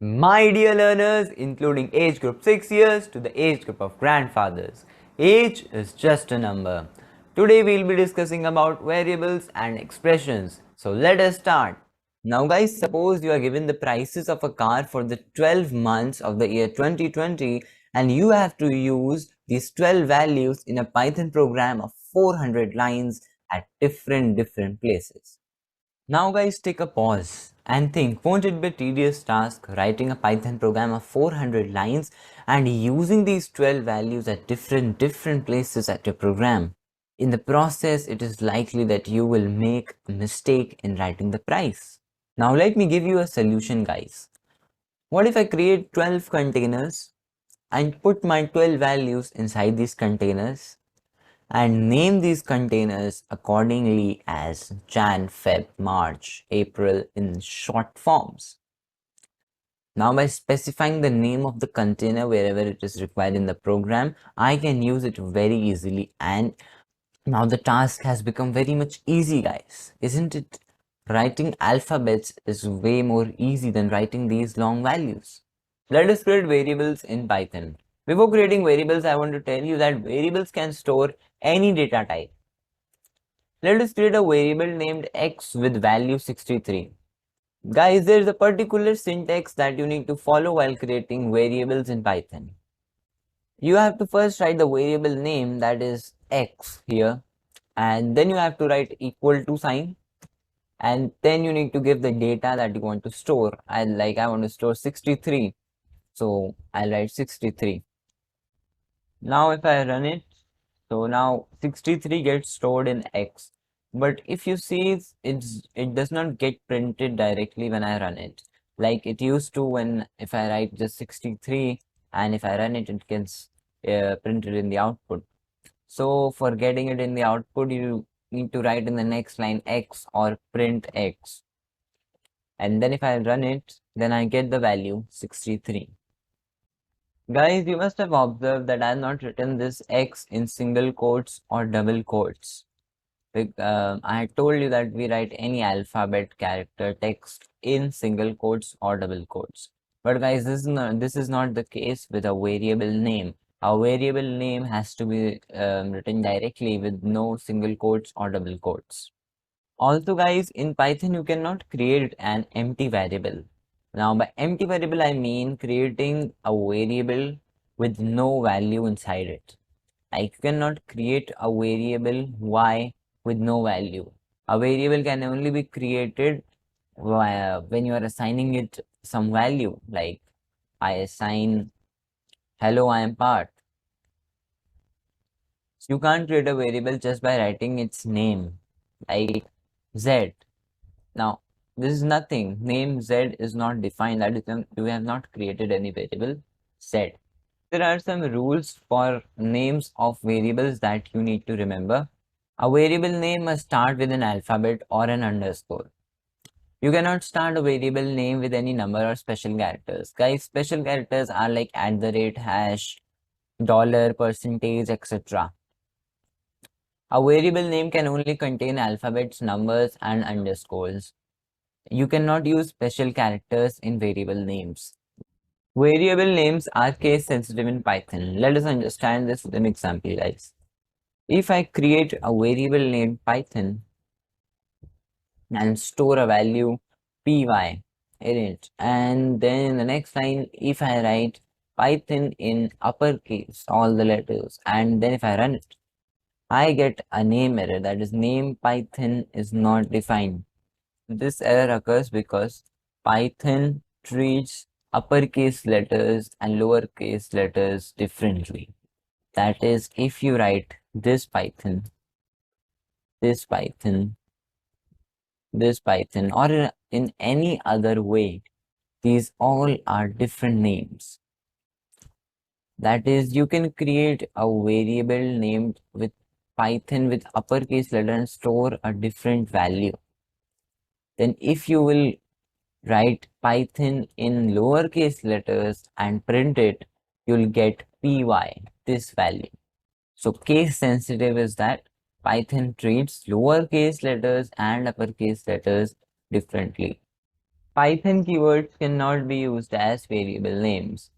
My dear learners, including age group 6 years to the age group of grandfathers, age is just a number. Today we'll be discussing about variables and expressions. So let us start. Now guys, suppose you are given the prices of a car for the 12 months of the year 2020 and you have to use these 12 values in a Python program of 400 lines at different places. Now guys, take a pause and think, won't it be a tedious task writing a Python program of 400 lines and using these 12 values at different places at your program? In the process, it is likely that you will make a mistake in writing the price. Now let me give you a solution guys. What if I create 12 containers and put my 12 values inside these containers and name these containers accordingly as Jan, Feb, March, April in short forms. Now by specifying the name of the container wherever it is required in the program, I can use it very easily, and now the task has become very much easy guys, isn't it? Writing alphabets is way more easy than writing these long values. Let us create variables in Python. Before creating variables, I want to tell you that variables can store any data type. Let us create a variable named x with value 63. Guys, there is a particular syntax that you need to follow while creating variables in Python. You have to first write the variable name, that is x here, and then you have to write equal to sign, and then you need to give the data that you want to store. I want to store 63, so I'll write 63. Now if I run it, so now 63 gets stored in X. But if you see, it does not get printed directly when I run it, like it used to when if I write just 63 and if I run it, it gets printed in the output. So for getting it in the output, you need to write in the next line X or print X. And then if I run it, then I get the value 63. Guys, you must have observed that I have not written this X in single quotes or double quotes. I had told you that we write any alphabet, character, text in single quotes or double quotes. But guys, this is not the case with a variable name. A variable name has to be written directly with no single quotes or double quotes. Also guys, in Python you cannot create an empty variable. Now by empty variable I mean creating a variable with no value inside it. Like you cannot create a variable y with no value. A variable can only be created when you are assigning it some value, like I assign hello I am part. So you can't create a variable just by writing its name, like z. Now, this is nothing. Name z is not defined. That is, we have not created any variable z. There are some rules for names of variables that you need to remember. A variable name must start with an alphabet or an underscore. You cannot start a variable name with any number or special characters. Guys, special characters are like @ hash, dollar, percentage, etc. A variable name can only contain alphabets, numbers, and underscores. You cannot use special characters in variable names. Variable names are case sensitive in Python. Let us understand this with an example, guys. If I create a variable named Python and store a value py in it, and then in the next line, if I write Python in uppercase, all the letters, and then if I run it, I get a name error, that is name Python is not defined. This error occurs because Python treats uppercase letters and lowercase letters differently. That is, if you write this Python, this Python, this Python, or in any other way, these all are different names. That is, you can create a variable named with Python with uppercase letter and store a different value. Then if you will write Python in lowercase letters and print it, you'll get py, this value. So case sensitive is that Python treats lowercase letters and uppercase letters differently. Python keywords cannot be used as variable names.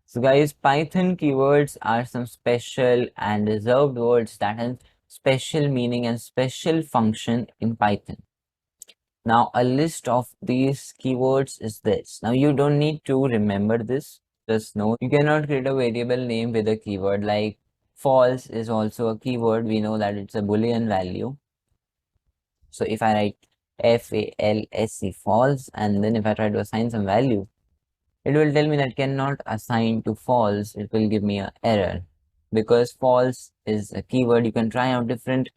So guys, Python keywords are some special and reserved words that have special meaning and special function in Python. Now, a list of these keywords is this. Now, you don't need to remember this. Just know you cannot create a variable name with a keyword like false is also a keyword. We know that it's a Boolean value. So if I write false false, and then if I try to assign some value, it will tell me that cannot assign to false. It will give me an error because false is a keyword. You can try out different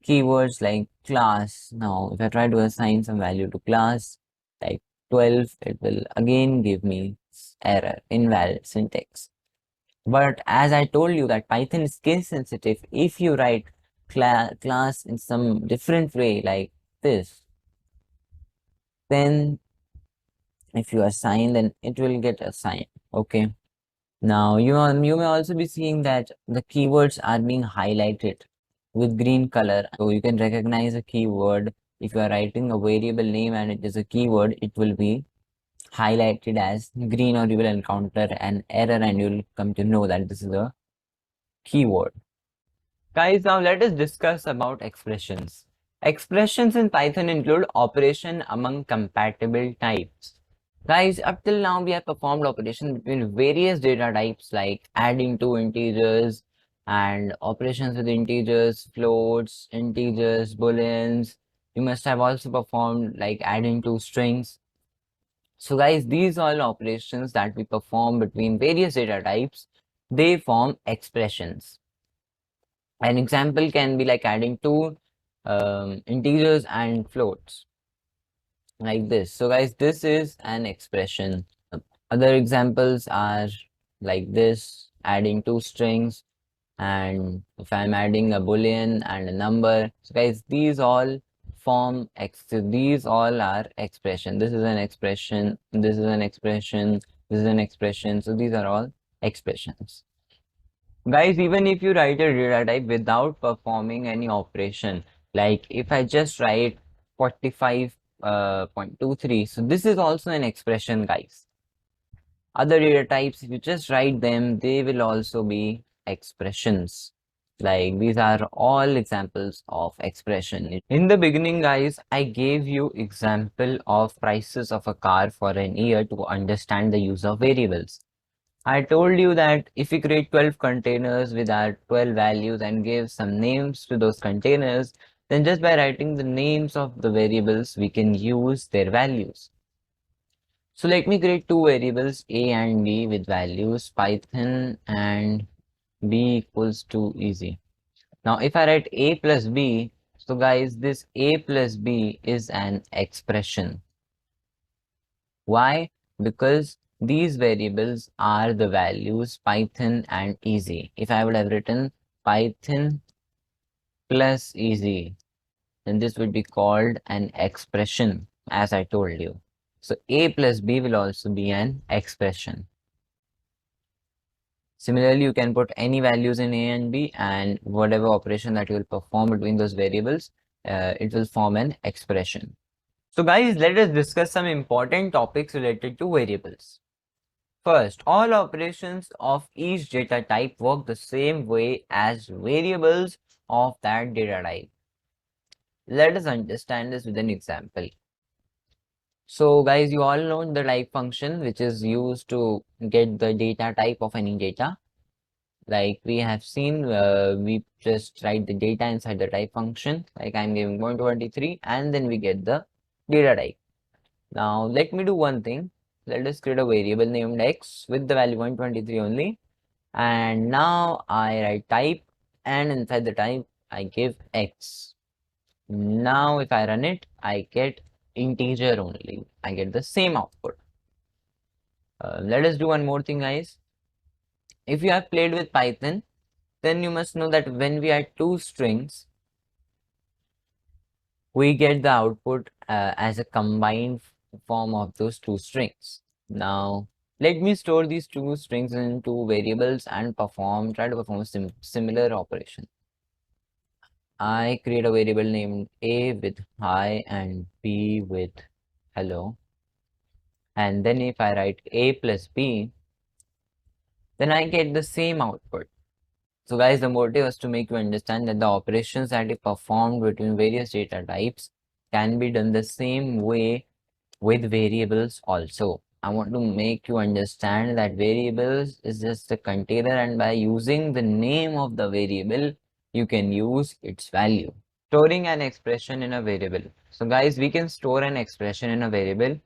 keywords like class. Now, if I try to assign some value to class like 12, it will again give me error, invalid syntax. But as I told you that Python is case sensitive, if you write class in some different way like this, then if you assign, then it will get assigned. Okay. Now you may also be seeing that the keywords are being highlighted with green color. So you can recognize a keyword. If you are writing a variable name and it is a keyword, it will be highlighted as green, or you will encounter an error and you'll come to know that this is a keyword. Guys, now let us discuss about expressions. Expressions in Python include operation among compatible types. Guys, up till now we have performed operations between various data types like adding two integers and operations with integers, floats, integers, booleans. You must have also performed like adding two strings. So guys, these all operations that we perform between various data types, they form expressions. An example can be like adding two integers and floats like this. So guys, this is an expression. Other examples are like this, adding two strings, and if I'm adding a boolean and a number. So guys, these all form these all are expression. This is an expression, this is an expression, this is an expression. So these are all expressions. Guys, even if you write a data type without performing any operation, like if I just write 45.23, so this is also an expression, guys. Other data types, if you just write them, they will also be expressions. Like these are all examples of expression. In the beginning, guys, I gave you example of prices of a car for an year to understand the use of variables. I told you that if we create 12 containers with our 12 values and give some names to those containers, then just by writing the names of the variables, we can use their values. So let me create two variables A and B with values Python and B equals to easy. Now if I write A plus B, so guys, this A plus B is an expression. Why? Because these variables are the values Python and easy. If I would have written Python plus easy, then this would be called an expression, as I told you. So A plus B will also be an expression. Similarly, you can put any values in A and B, and whatever operation that you will perform between those variables, it will form an expression. So guys, let us discuss some important topics related to variables. First, all operations of each data type work the same way as variables of that data type. Let us understand this with an example. So guys, you all know the type function, which is used to get the data type of any data. Like we have seen, we just write the data inside the type function, like I'm giving 123, and then we get the data type. Now let me do one thing. Let us create a variable named x with the value 123 only. And now I write type, and inside the type I give x. Now if I run it, I get integer only. I get the same output. Let us do one more thing, guys. If you have played with Python, then you must know that when we add two strings, we get the output as a combined form of those two strings. Now, let me store these two strings into variables and try to perform similar operation. I create a variable named A with hi and B with hello. and then if I write a plus b, then I get the same output. So guys, the motive was to make you understand that the operations that are performed between various data types can be done the same way with variables also. I want to make you understand that variables is just a container, and by using the name of the variable, you can use its value. Storing an expression in a variable. So guys, we can store an expression in a variable.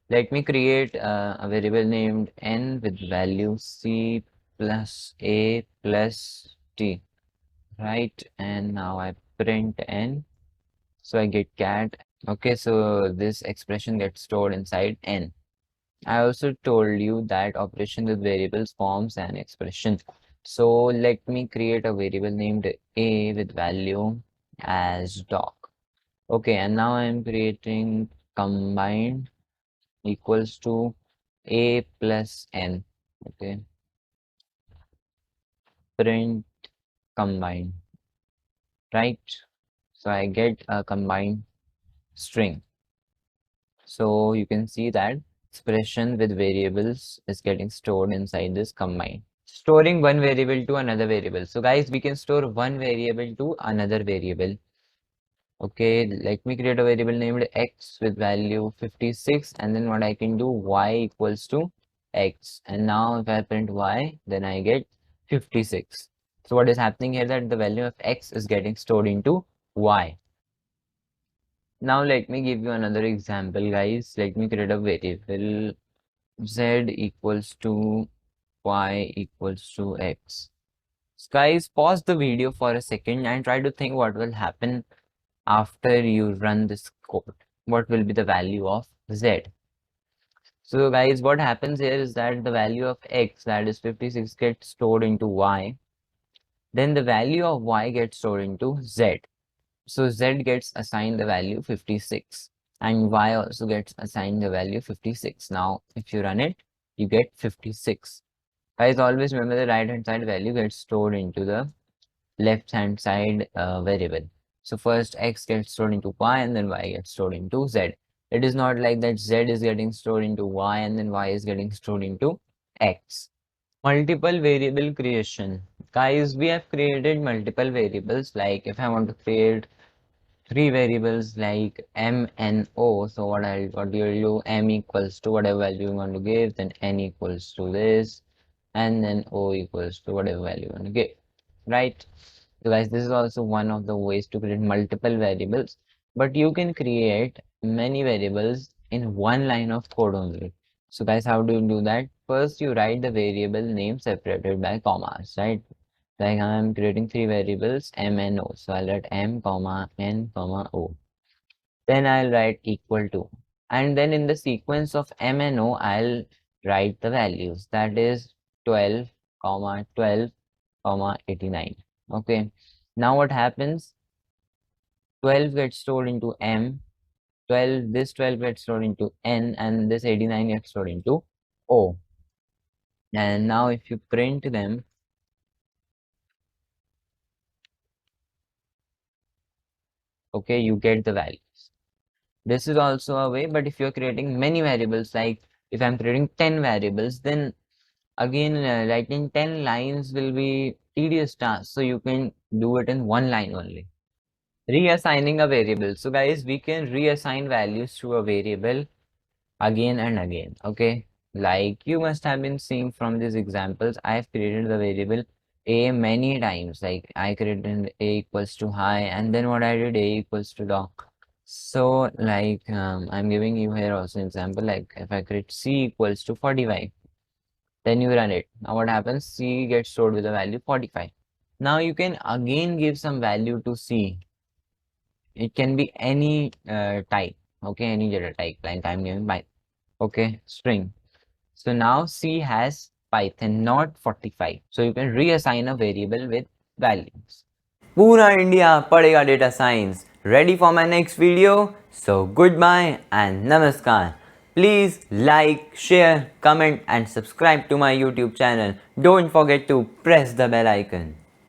Let me create a variable named n with value c plus a plus t, right? And now I print n, so I get cat. Okay, so this expression gets stored inside n. I also told you that operation with variables forms an expression. So let me create a variable named a with value as doc. Okay, and now I'm creating combined equals to a plus n. Okay, print combine, right? So I get a combined string. So you can see that expression with variables is getting stored inside this combine. Storing one variable to another variable. So guys, we can store one variable to another variable. Okay, let me create a variable named x with value 56, and then what I can do, y equals to x. And now if I print y, then I get 56. So what is happening here, that the value of x is getting stored into y. Now let me give you another example, guys. Let me create a variable z equals to y equals to x. So guys, pause the video for a second and try to think what will happen after you run this code. What will be the value of z? So guys, what happens here is that the value of x, that is 56, gets stored into y. Then the value of y gets stored into z. So z gets assigned the value 56 and y also gets assigned the value 56. Now if you run it, you get 56. Guys, always remember the right hand side value gets stored into the left hand side variable. So first x gets stored into y and then y gets stored into z. It is not like that z is getting stored into y and then y is getting stored into x. Multiple variable creation. Guys, we have created multiple variables. Like if I want to create three variables like m and o, so what you'll do, m equals to whatever value you want to give, then n equals to this, and then o equals to whatever value you want to give, right? So guys, this is also one of the ways to create multiple variables, but you can create many variables in one line of code only. So guys, how do you do that? First, you write the variable name separated by commas, right? Like I'm creating three variables m and o, so I'll write m comma n comma o. Then I'll write equal to, and then in the sequence of m and o, I'll write the values, that is 12 comma 12 comma 89. Okay, now what happens, 12 gets stored into m, 12 gets stored into n, and this 89 gets stored into o. And now if you print them, okay, you get the values. This is also a way, but if you're creating many variables, like if I'm creating 10 variables, then again writing 10 lines will be tedious task, so you can do it in one line only. Reassigning a variable. So guys, we can reassign values to a variable again and again. Okay, like you must have been seeing from these examples, I have created the variable a many times. Like I created a equals to high, and then what I did, a equals to doc. So like I'm giving you here also an example, like if I create c equals to 45, then you run it. Now what happens, c gets stored with the value 45. Now you can again give some value to c. It can be any type, okay, any data type, like I'm giving by, okay, string. So now c has Python, not 45. So you can reassign a variable with values. Pura India padega data science. Ready for my next video? So goodbye and namaskar. Please like, share, comment and subscribe to my YouTube channel. Don't forget to press the bell icon.